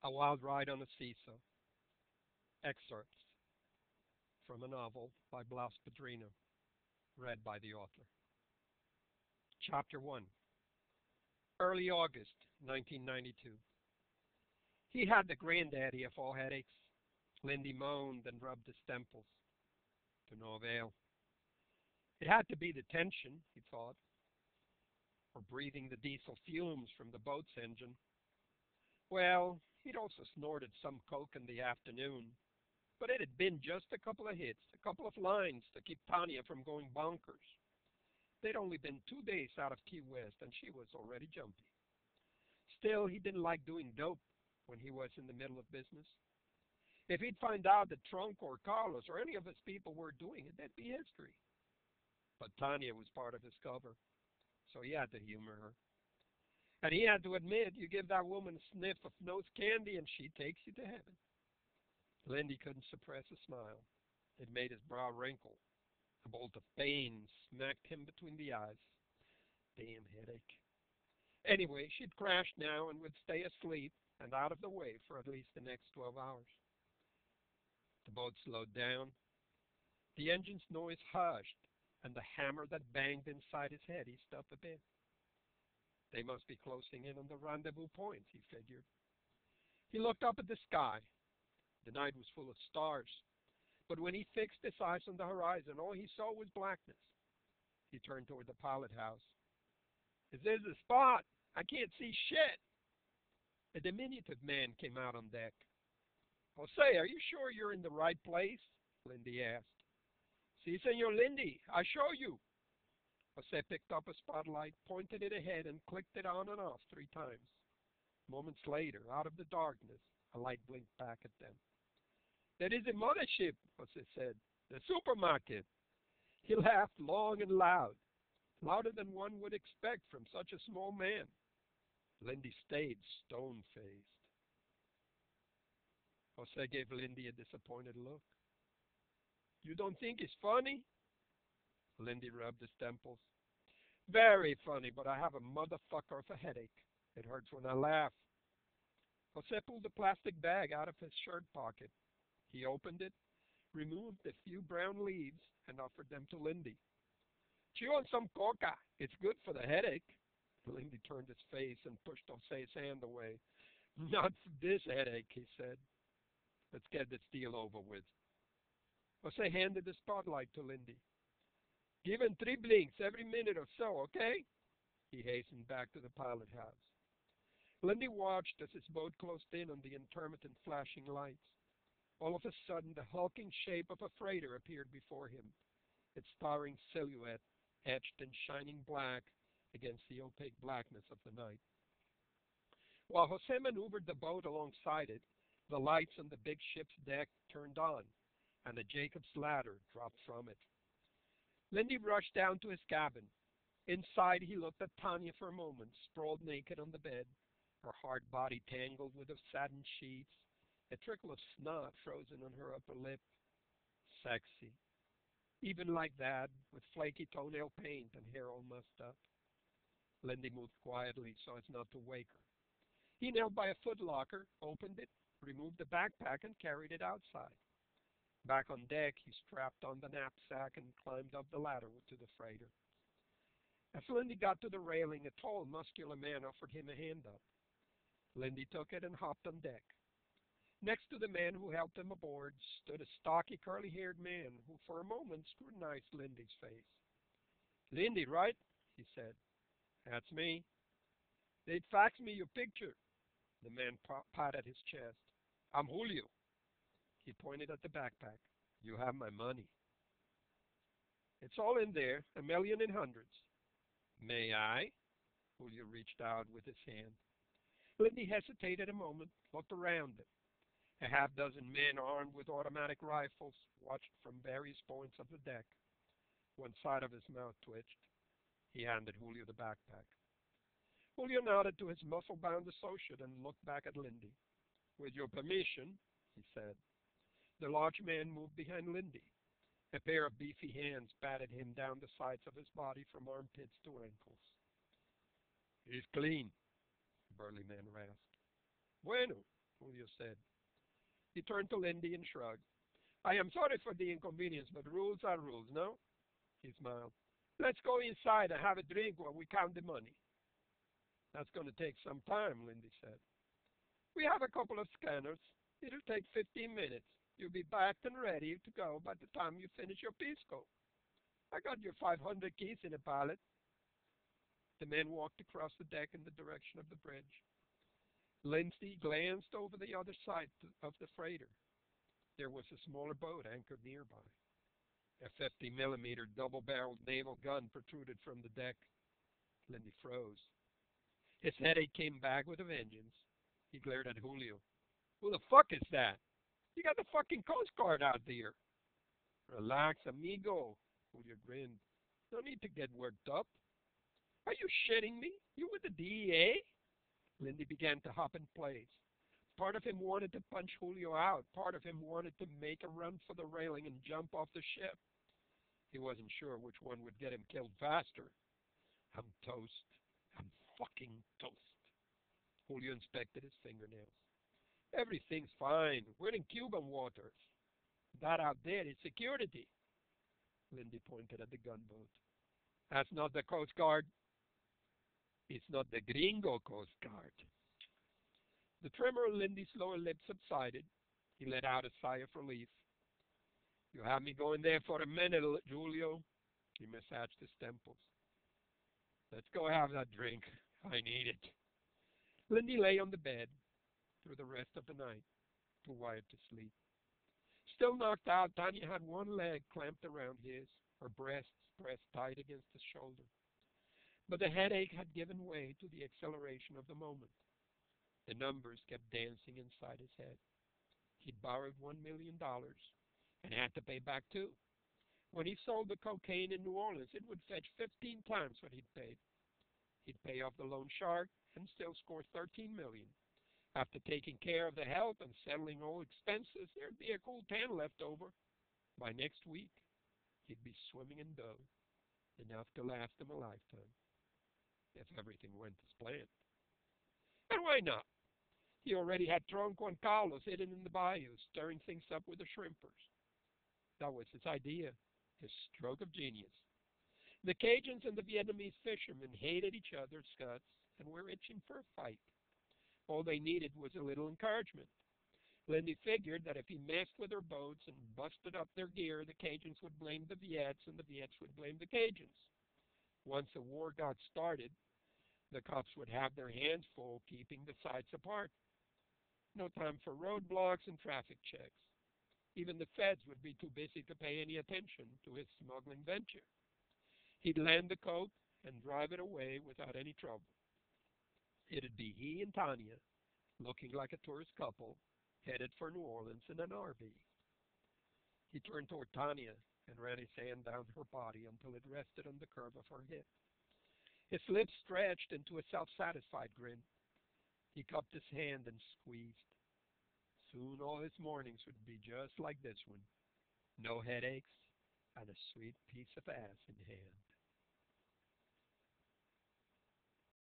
A Wild Ride on a Seesaw. Excerpts from a novel by Blas Pedrino, read by the author. Chapter 1. Early August 1992. He had the granddaddy of all headaches. Lindy moaned and rubbed his temples. To no avail. It had to be the tension, he thought, or breathing the diesel fumes from the boat's engine. Well, he'd also snorted some coke in the afternoon, but it had been just a couple of hits, a couple of lines to keep Tanya from going bonkers. They'd only been 2 days out of Key West, and she was already jumpy. Still, he didn't like doing dope when he was in the middle of business. If he'd find out that Trunk or Carlos or any of his people were doing it, that'd be history. But Tanya was part of his cover, so he had to humor her. And he had to admit, you give that woman a sniff of nose candy and she takes you to heaven. Lindy couldn't suppress a smile. It made his brow wrinkle. A bolt of pain smacked him between the eyes. Damn headache. Anyway, she'd crash now and would stay asleep and out of the way for at least the next 12 hours. The boat slowed down. The engine's noise hushed, and the hammer that banged inside his head eased up a bit. They must be closing in on the rendezvous point, he figured. He looked up at the sky. The night was full of stars, but when he fixed his eyes on the horizon, all he saw was blackness. He turned toward the pilot house. Is this the spot? I can't see shit. A diminutive man came out on deck. Jose, are you sure you're in the right place? Lindy asked. Si, Senor Lindy, I show you. Jose picked up a spotlight, pointed it ahead, and clicked it on and off 3 times. Moments later, out of the darkness, a light blinked back at them. That is the mothership, Jose said. The supermarket. He laughed long and loud, louder than one would expect from such a small man. Lindy stayed stone-faced. Jose gave Lindy a disappointed look. You don't think it's funny? Lindy rubbed his temples. Very funny, but I have a motherfucker of a headache. It hurts when I laugh. Jose pulled a plastic bag out of his shirt pocket. He opened it, removed a few brown leaves, and offered them to Lindy. Chew on some coca. It's good for the headache. Lindy turned his face and pushed Jose's hand away. Not for this headache, he said. Let's get this deal over with. Jose handed the spotlight to Lindy. Give him 3 blinks every minute or so, okay? He hastened back to the pilot house. Lindy watched as his boat closed in on the intermittent flashing lights. All of a sudden, the hulking shape of a freighter appeared before him, its towering silhouette etched in shining black against the opaque blackness of the night. While Jose maneuvered the boat alongside it, the lights on the big ship's deck turned on, and a Jacob's ladder dropped from it. Lindy rushed down to his cabin. Inside, he looked at Tanya for a moment, sprawled naked on the bed, her hard body tangled with the satin sheets, a trickle of snot frozen on her upper lip. Sexy. Even like that, with flaky toenail paint and hair all mussed up. Lindy moved quietly so as not to wake her. He knelt by a footlocker, opened it, removed the backpack, and carried it outside. Back on deck, he strapped on the knapsack and climbed up the ladder to the freighter. As Lindy got to the railing, a tall, muscular man offered him a hand up. Lindy took it and hopped on deck. Next to the man who helped him aboard stood a stocky, curly-haired man who for a moment scrutinized Lindy's face. Lindy, right? He said. That's me. They'd faxed me your picture. The man patted his chest. I'm Julio. He pointed at the backpack. You have my money. It's all in there, 1,000,000 in hundreds. May I? Julio reached out with his hand. Lindy hesitated a moment, looked around him. A half-dozen men armed with automatic rifles watched from various points of the deck. One side of his mouth twitched. He handed Julio the backpack. Julio nodded to his muscle-bound associate and looked back at Lindy. With your permission, he said. The large man moved behind Lindy. A pair of beefy hands patted him down the sides of his body from armpits to ankles. He's clean, the burly man rasped. Bueno, Julio said. He turned to Lindy and shrugged. I am sorry for the inconvenience, but rules are rules, no? He smiled. Let's go inside and have a drink while we count the money. That's going to take some time, Lindy said. We have a couple of scanners. It'll take 15 minutes. You'll be backed and ready to go by the time you finish your pisco. I got your 500 keys in a pallet. The men walked across the deck in the direction of the bridge. Lindsay glanced over the other side of the freighter. There was a smaller boat anchored nearby. A 50-millimeter double-barreled naval gun protruded from the deck. Lindy froze. His headache came back with a vengeance. He glared at Julio. Who the fuck is that? You got the fucking Coast Guard out there. Relax, amigo. Julio grinned. No need to get worked up. Are you shitting me? You with the DEA? Lindy began to hop in place. Part of him wanted to punch Julio out. Part of him wanted to make a run for the railing and jump off the ship. He wasn't sure which one would get him killed faster. I'm toast. I'm fucking toast. Julio inspected his fingernails. Everything's fine. We're in Cuban waters. That out there is security. Lindy pointed at the gunboat. That's not the Coast Guard. It's not the gringo Coast Guard. The tremor on Lindy's lower lip subsided. He let out a sigh of relief. You have me going there for a minute, Julio. He massaged his temples. Let's go have that drink. I need it. Lindy lay on the bed through the rest of the night, too wired to sleep. Still knocked out, Tanya had one leg clamped around his, her breasts pressed tight against his shoulder. But the headache had given way to the acceleration of the moment. The numbers kept dancing inside his head. He'd borrowed $1 million and had to pay back $2. When he sold the cocaine in New Orleans, it would fetch 15 times what he'd paid. He'd pay off the loan shark and still score $13 million. After taking care of the health and settling all expenses, there'd be a cool 10 left over. By next week, he'd be swimming in dough, enough to last him a lifetime, if everything went as planned. And why not? He already had Tron Juan Carlos hidden in the bayou, stirring things up with the shrimpers. That was his idea, his stroke of genius. The Cajuns and the Vietnamese fishermen hated each other's guts and were itching for a fight. All they needed was a little encouragement. Lindy figured that if he messed with their boats and busted up their gear, the Cajuns would blame the Viets and the Viets would blame the Cajuns. Once the war got started, the cops would have their hands full keeping the sides apart. No time for roadblocks and traffic checks. Even the feds would be too busy to pay any attention to his smuggling venture. He'd land the coat and drive it away without any trouble. It'd be he and Tanya, looking like a tourist couple, headed for New Orleans in an RV. He turned toward Tanya and ran his hand down her body until it rested on the curve of her hip. His lips stretched into a self-satisfied grin. He cupped his hand and squeezed. Soon all his mornings would be just like this one. No headaches and a sweet piece of ass in hand.